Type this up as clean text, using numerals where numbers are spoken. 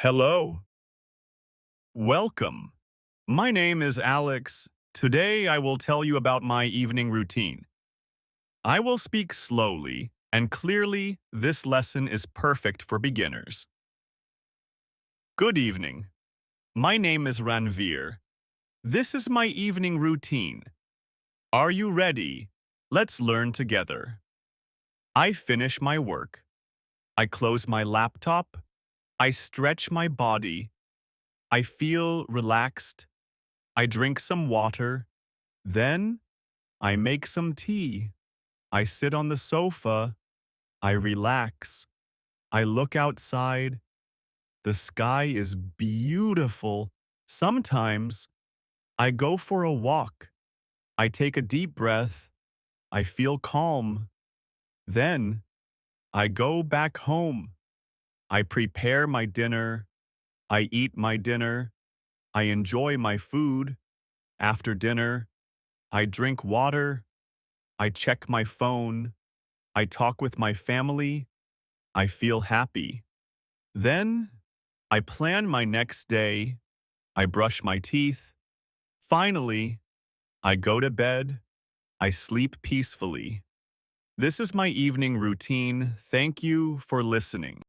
Hello. Welcome. My name is Alex. Today I will tell you about my evening routine. I will speak slowly and clearly. This lesson is perfect for beginners. Good evening. My name is Ranveer. This is my evening routine. Are you ready? Let's learn together. I finish my work. I close my laptop. I stretch my body. I feel relaxed. I drink some water. Then I make some tea. I sit on the sofa. I relax. I look outside. The sky is beautiful. Sometimes I go for a walk. I take a deep breath. I feel calm. Then I go back home. I prepare my dinner. I eat my dinner. I enjoy my food. After dinner, I drink water. I check my phone. I talk with my family. I feel happy. Then I plan my next day. I brush my teeth. Finally, I go to bed. I sleep peacefully. This is my evening routine. Thank you for listening.